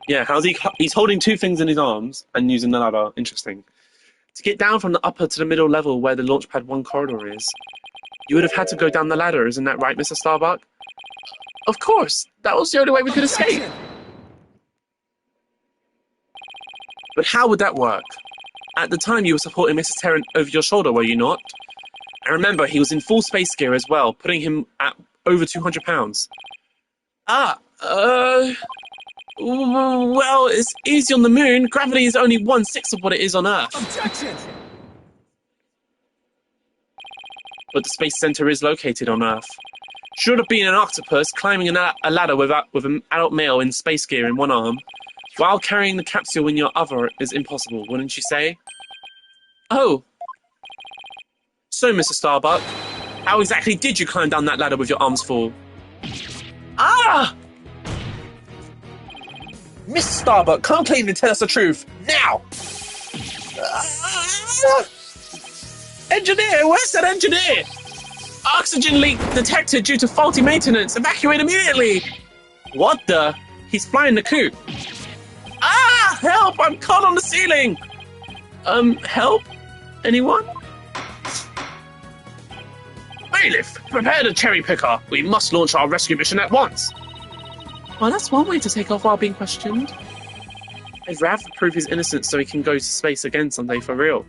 Yeah, he's holding two things in his arms and using the ladder. Interesting. To get down from the upper to the middle level where the Launchpad 1 corridor is, you would have had to go down the ladder, isn't that right, Mr. Starbuck? Of course! That was the only way we could escape! But how would that work? At the time you were supporting Mrs. Terran over your shoulder, were you not? And remember, he was in full space gear as well, putting him at over 200 pounds. Well, it's easy on the moon. Gravity is only 1/6 of what it is on Earth. Objection! But the space center is located on Earth. Should have been an octopus climbing a ladder with an adult male in space gear in one arm, while carrying the capsule in your other is impossible, wouldn't you say? Oh. So, Mr. Starbuck, how exactly did you climb down that ladder with your arms full? Mr. Starbuck, come clean and tell us the truth, now! Engineer, where's that engineer? Oxygen leak detected due to faulty maintenance. Evacuate immediately! What the? He's flying the coop. Help! I'm caught on the ceiling! Help? Anyone? Bailiff, prepare the cherry picker. We must launch our rescue mission at once. Well, that's one way to take off while being questioned. I'd rather prove his innocence so he can go to space again someday for real.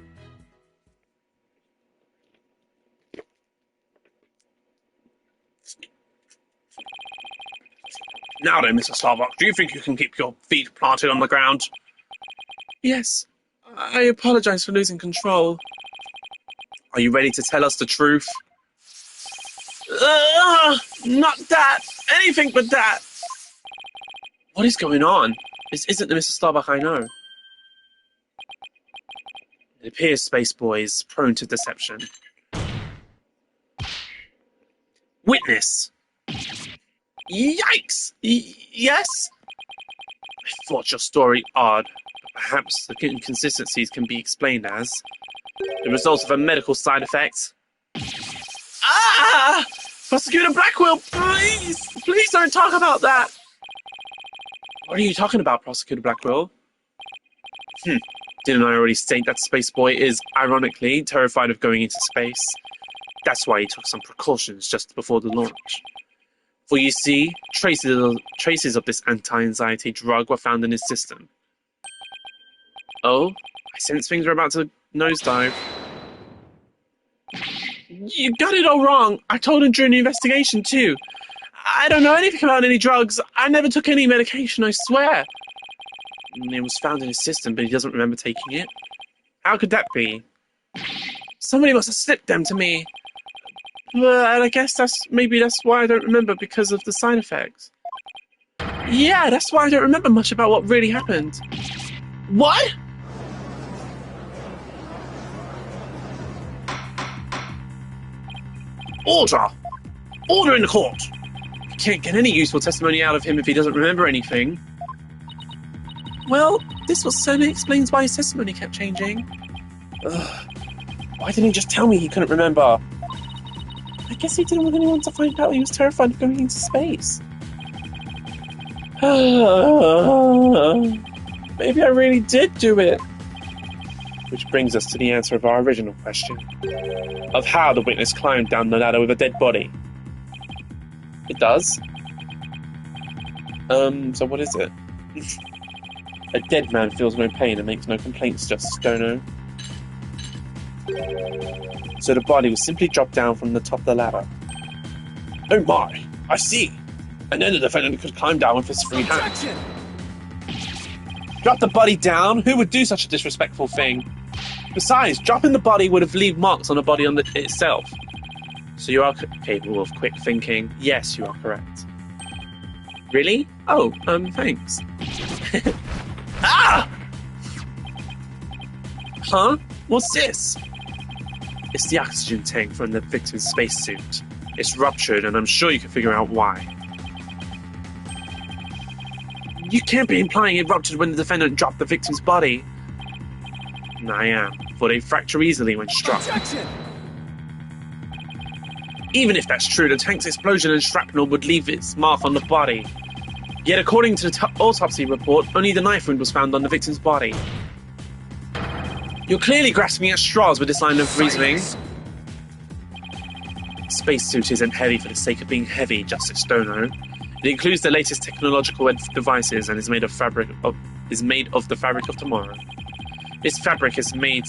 Now then, Mr. Starbuck, do you think you can keep your feet planted on the ground? Yes. I apologize for losing control. Are you ready to tell us the truth? Not that! Anything but that! What is going on? This isn't the Mr. Starbuck I know. It appears Space Boy is prone to deception. Witness! Yikes! Yes? I thought your story odd. Perhaps the inconsistencies can be explained as the result of a medical side effect. Prosecutor Blackwell, please! Please don't talk about that! What are you talking about, Prosecutor Blackwell? Didn't I already state that Space Boy is, ironically, terrified of going into space? That's why he took some precautions just before the launch. For you see, traces of this anti-anxiety drug were found in his system. Oh, I sense things are about to nosedive. You got it all wrong. I told him during the investigation, too. I don't know anything about any drugs. I never took any medication, I swear. It was found in his system, but he doesn't remember taking it. How could that be? Somebody must have slipped them to me. But I guess that's why I don't remember, because of the side effects. Yeah, that's why I don't remember much about what really happened. What? Order! Order in the court! I can't get any useful testimony out of him if he doesn't remember anything. Well, this certainly explains why his testimony kept changing. Ugh. Why didn't he just tell me he couldn't remember? I guess he didn't want anyone to find out he was terrified of going into space. Maybe I really did do it. Which brings us to the answer of our original question. Of how the witness climbed down the ladder with a dead body. It does. So what is it? A dead man feels no pain and makes no complaints, Justice Dono. So the body was simply dropped down from the top of the ladder. Oh my, I see. And then the defendant could climb down with his free hand. Drop the body down? Who would do such a disrespectful thing? Besides, dropping the body would have left marks on the body itself. So you are capable of quick thinking. Yes, you are correct. Really? Oh, thanks. Ah! Huh? What's this? It's the oxygen tank from the victim's spacesuit. It's ruptured, and I'm sure you can figure out why. You can't be implying it ruptured when the defendant dropped the victim's body. I am, for they fracture easily when struck. Objection! Even if that's true, the tank's explosion and shrapnel would leave its mark on the body. Yet according to the autopsy report, only the knife wound was found on the victim's body. You're clearly grasping at straws with this line of reasoning. Spacesuit isn't heavy for the sake of being heavy, Justice Dono. It includes the latest technological devices and is made of the fabric of tomorrow. This fabric is made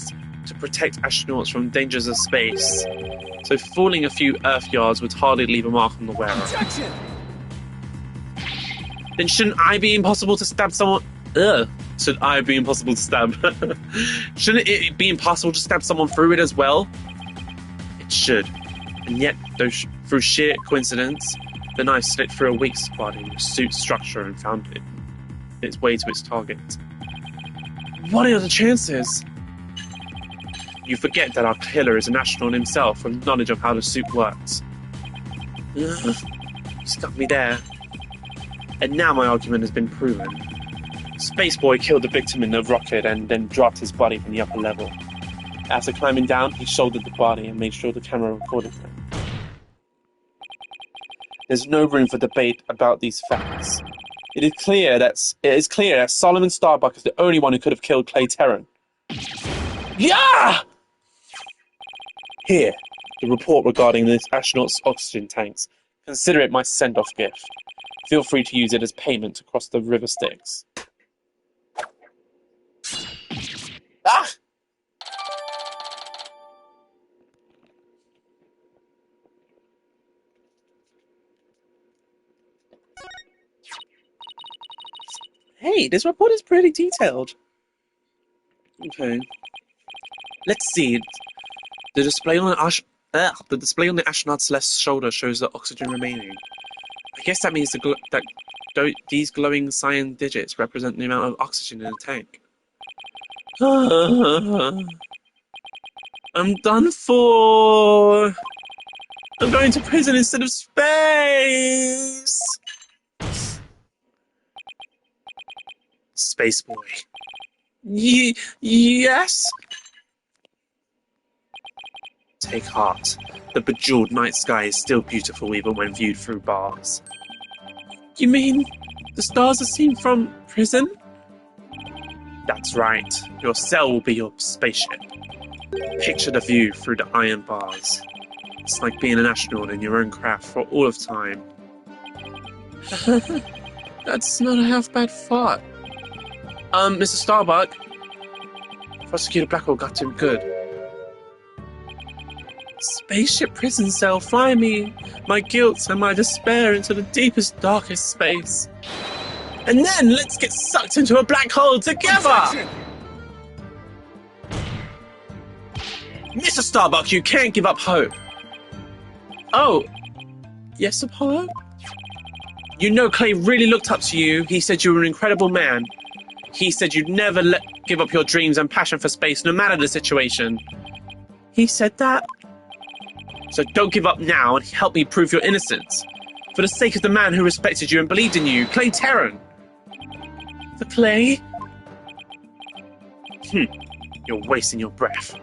to protect astronauts from dangers of space, so falling a few Earth yards would hardly leave a mark on the wearer. Objection! Then shouldn't I be impossible to stab someone? Should I be impossible to stab? Shouldn't it be impossible to stab someone through it as well? It should. And yet, through sheer coincidence, the knife slit through a weak spot in the suit's structure and found its way to its target. What are the chances? You forget that our killer is an astronaut himself with knowledge of how the suit works. Stuck me there. And now my argument has been proven. Spaceboy killed the victim in the rocket and then dropped his body from the upper level. After climbing down, he shouldered the body and made sure the camera recorded him. There's no room for debate about these facts. It is clear that Solomon Starbuck is the only one who could have killed Clay Terran. Yeah! Here, the report regarding this astronaut's oxygen tanks. Consider it my send-off gift. Feel free to use it as payment to cross the river Styx. Ah! Hey, this report is pretty detailed. Okay. Let's see. The display on the astronaut's left shoulder shows the oxygen remaining. I guess that means these glowing cyan digits represent the amount of oxygen in the tank. I'm done for. I'm going to prison instead of space. Spaceboy. Yes? Take heart. The bejeweled night sky is still beautiful even when viewed through bars. You mean the stars are seen from prison? That's right. Your cell will be your spaceship. Picture the view through the iron bars. It's like being an astronaut in your own craft for all of time. That's not a half bad thought. Mr. Starbuck, Prosecutor Blackwell got him good. Spaceship prison cell, fly me, my guilt and my despair into the deepest, darkest space. And then let's get sucked into a black hole together! Objection! Mr. Starbuck, you can't give up hope. Oh, yes, Apollo? You know Clay really looked up to you. He said you were an incredible man. He said you'd never give up your dreams and passion for space, no matter the situation. He said that? So don't give up now and help me prove your innocence. For the sake of the man who respected you and believed in you, Clay Terran. The Clay? You're wasting your breath.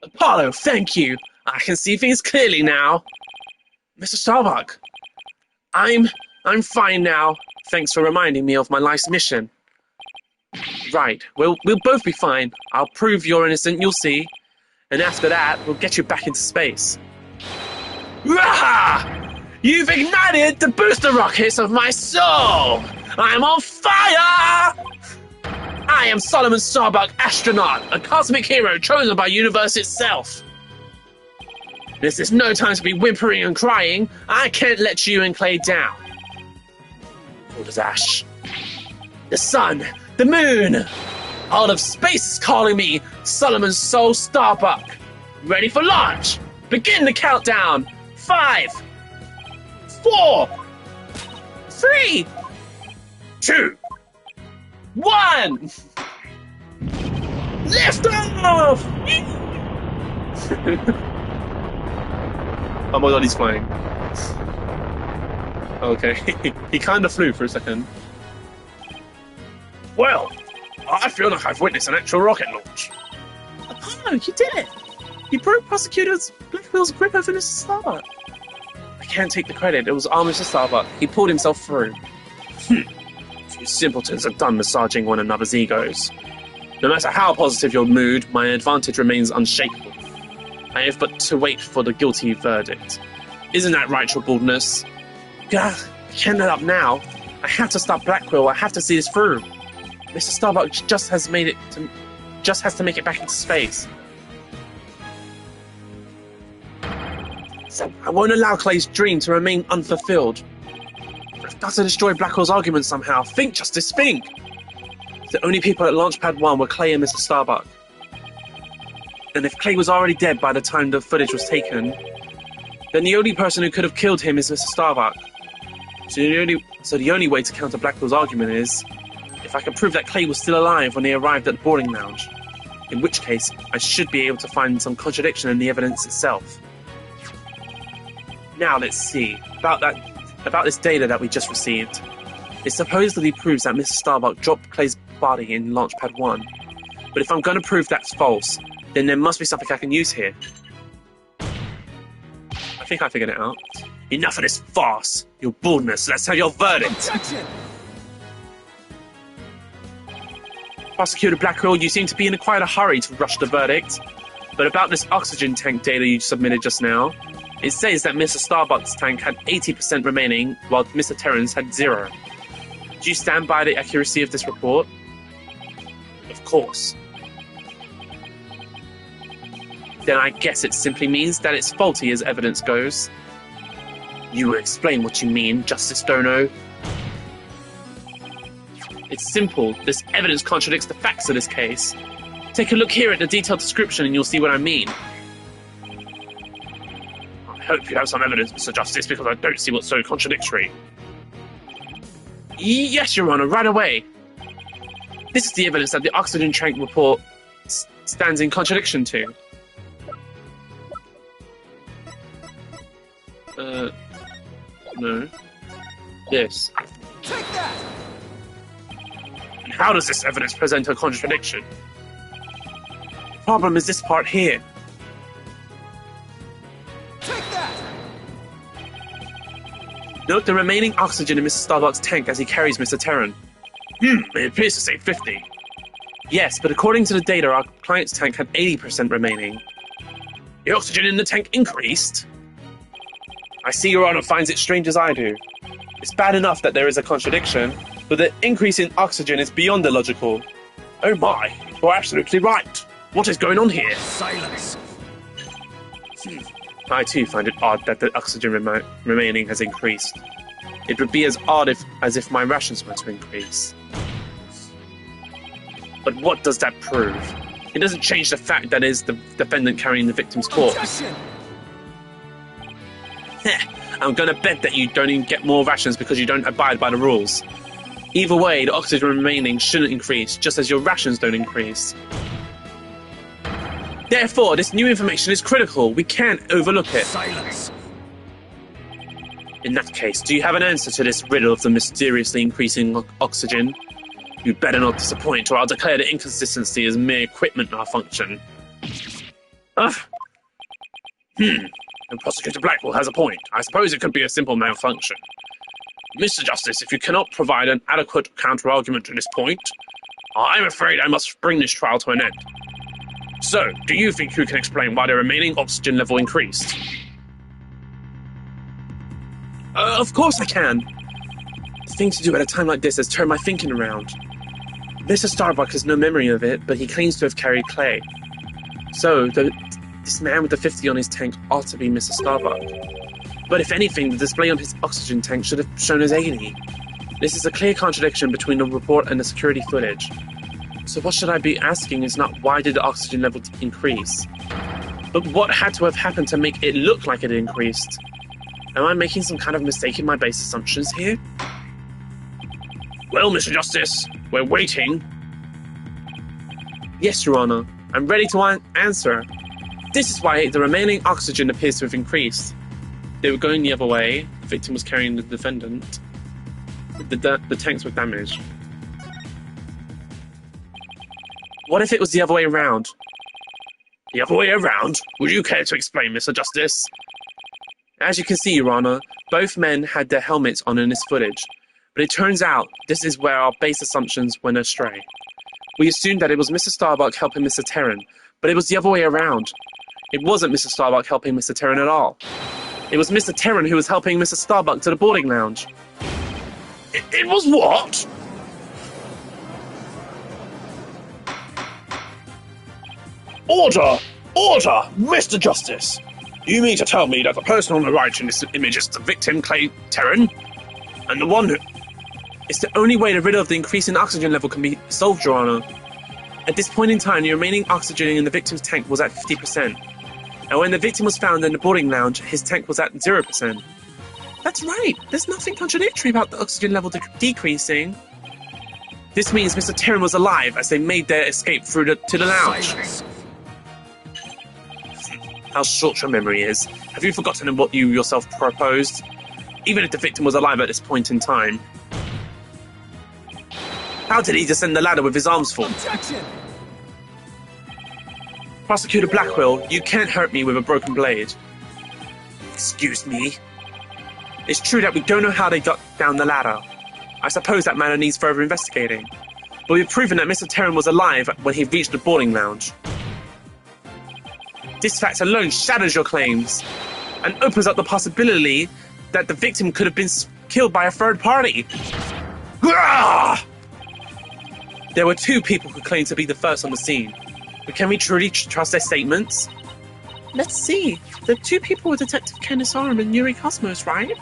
Apollo, thank you. I can see things clearly now. Mr. Starbuck, I'm fine now. Thanks for reminding me of my life's mission. Right, we'll both be fine. I'll prove you're innocent, you'll see. And after that, we'll get you back into space. Rah! You've ignited the booster rockets of my soul! I'm on fire! I am Solomon Starbuck, astronaut, a cosmic hero chosen by universe itself. This is no time to be whimpering and crying. I can't let you and Clay down. Cold as ash. The sun, the moon, all of space is calling me Solomon Soul Starbuck. Ready for launch. Begin the countdown. 5, 4, 3, 2, 1. Lift off! Oh my god, he's flying. Okay, he kind of flew for a second. Well, I feel like I've witnessed an actual rocket launch. Apollo, you did it! You broke Prosecutor Blackwell's grip over Mr. Starbuck. I can't take the credit, it was all Mr. Starbuck. He pulled himself through. You simpletons have done massaging one another's egos. No matter how positive your mood, my advantage remains unshakable. I have but to wait for the guilty verdict. Isn't that right, your baldness? Gah, I can't let up now. I have to stop Blackwell, I have to see this through. Mr. Starbuck just has to make it back into space. I won't allow Clay's dream to remain unfulfilled. I've got to destroy Blackwell's argument somehow. Think, Justice, think! The only people at Launchpad 1 were Clay and Mr. Starbuck. And if Clay was already dead by the time the footage was taken, then the only person who could have killed him is Mr. Starbuck. So the only way to counter Blackwell's argument is if I can prove that Clay was still alive when they arrived at the boarding lounge. In which case, I should be able to find some contradiction in the evidence itself. Now let's see, about this data that we just received. It supposedly proves that Mr. Starbuck dropped Clay's body in Launchpad 1. But if I'm going to prove that's false, then there must be something I can use here. I think I figured it out. Enough of this farce! Your baldness, let's have your verdict! Objection! Prosecutor Blackwell, you seem to be in quite a hurry to rush the verdict. But about this oxygen tank data you submitted just now, it says that Mr. Starbuck's tank had 80% remaining, while Mr. Terran's had 0. Do you stand by the accuracy of this report? Of course. Then I guess it simply means that it's faulty as evidence goes. You will explain what you mean, Justice Dono. It's simple. This evidence contradicts the facts of this case. Take a look here at the detailed description and you'll see what I mean. I hope you have some evidence, Mr. Justice, because I don't see what's so contradictory. Yes, Your Honor, right away. This is the evidence that the oxygen tank report stands in contradiction to. No. This. Take that! And how does this evidence present a contradiction? The problem is this part here. Take that! Note the remaining oxygen in Mr. Starbuck's tank as he carries Mr. Terran. It appears to say 50. Yes, but according to the data, our client's tank had 80% remaining. The oxygen in the tank increased. I see Your Honor finds it strange as I do. It's bad enough that there is a contradiction, but the increase in oxygen is beyond illogical. Oh my, you're absolutely right. What is going on here? Silence. I too find it odd that the oxygen remaining has increased. It would be as odd as if my rations were to increase. But what does that prove? It doesn't change the fact that it is the defendant carrying the victim's corpse. Objection. I'm gonna bet that you don't even get more rations because you don't abide by the rules. Either way, the oxygen remaining shouldn't increase, just as your rations don't increase. Therefore, this new information is critical. We can't overlook it. Silence. In that case, do you have an answer to this riddle of the mysteriously increasing oxygen? You'd better not disappoint, or I'll declare the inconsistency as mere equipment malfunction. And Prosecutor Blackwell has a point. I suppose it could be a simple malfunction. Mr. Justice, if you cannot provide an adequate counter-argument to this point, I'm afraid I must bring this trial to an end. So, do you think you can explain why the remaining oxygen level increased? Of course I can. The thing to do at a time like this is turn my thinking around. Mr. Starbuck has no memory of it, but he claims to have carried clay. So, this man with the 50 on his tank ought to be Mr. Starbuck. But if anything, the display on his oxygen tank should have shown as 80. This is a clear contradiction between the report and the security footage. So what should I be asking is not why did the oxygen level increase, but what had to have happened to make it look like it increased? Am I making some kind of mistake in my base assumptions here? Well, Mr. Justice, we're waiting. Yes, Your Honor. I'm ready to answer. This is why the remaining oxygen appears to have increased. They were going the other way. The victim was carrying the defendant. The tanks were damaged. What if it was the other way around? The other way around? Would you care to explain, Mr. Justice? As you can see, Your Honor, both men had their helmets on in this footage. But it turns out this is where our base assumptions went astray. We assumed that it was Mr. Starbuck helping Mr. Terran, but it was the other way around. It wasn't Mr. Starbuck helping Mr. Terran at all. It was Mr. Terran who was helping Mr. Starbuck to the boarding lounge. It was what? Order! Order! Mr. Justice! You mean to tell me that the person on the right in this image is the victim, Clay Terran? And the one who... It's the only way the riddle of the increase in oxygen level can be solved, Your Honor. At this point in time, the remaining oxygen in the victim's tank was at 50%. And when the victim was found in the boarding lounge, his tank was at 0%. That's right! There's nothing contradictory about the oxygen level decreasing. This means Mr. Terran was alive as they made their escape through to the lounge. Silence. How short your memory is. Have you forgotten what you yourself proposed? Even if the victim was alive at this point in time. How did he descend the ladder with his arms full? Objection. Prosecutor Blackwell, you can't hurt me with a broken blade. Excuse me? It's true that we don't know how they got down the ladder. I suppose that matter needs further investigating. But we've proven that Mr. Terran was alive when he reached the boarding lounge. This fact alone shatters your claims and opens up the possibility that the victim could have been killed by a third party. There were two people who claimed to be the first on the scene. But can we truly trust their statements? Let's see. The two people were Detective Kenneth Arm and Yuri Cosmos, right?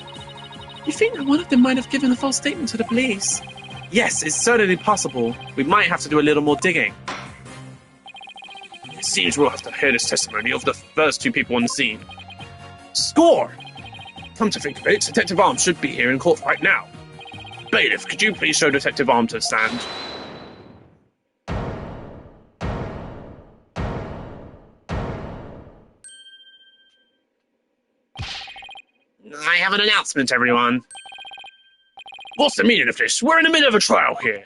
You think that one of them might have given a false statement to the police? Yes, it's certainly possible. We might have to do a little more digging. It seems we'll have to hear this testimony of the first two people on the scene. Score! Come to think of it, Detective Arm should be here in court right now. Bailiff, could you please show Detective Arm to the stand? I have an announcement, everyone. What's the meaning of this? We're in the middle of a trial here.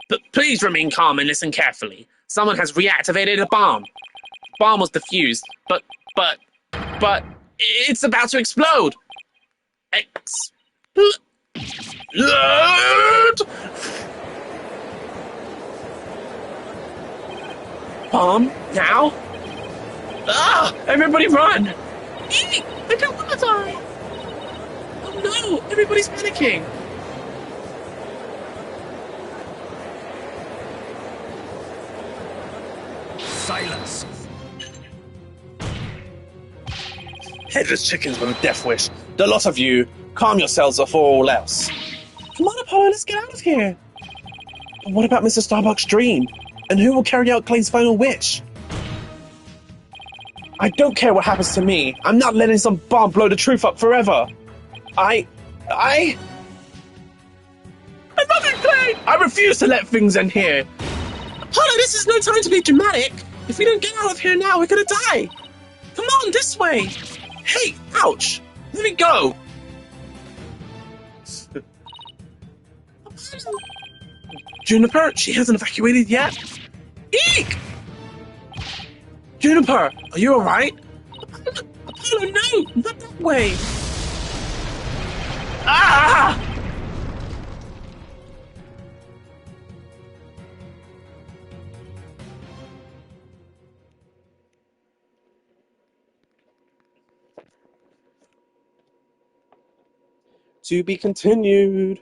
But please remain calm and listen carefully. Someone has reactivated a bomb. The bomb was defused, but it's about to explode. Explode! bomb? Now? Ah! Everybody run! Eek! I don't want to die! Oh no! Everybody's panicking! Silence. Headless chickens with a death wish. The lot of you, calm yourselves before all else. Come on, Apollo, let's get out of here! But what about Mr. Starbuck's dream? And who will carry out Clay's final wish? I don't care what happens to me. I'm not letting some bomb blow the truth up forever. I'm nothing, Clay! I refuse to let things end here. Apollo, this is no time to be dramatic. If we don't get out of here now, we're gonna die. Come on, this way. Hey, ouch. Let me go. Juniper, she hasn't evacuated yet. Eek! Juniper, are you alright? Apollo, no! Not that way! Ah! To be continued.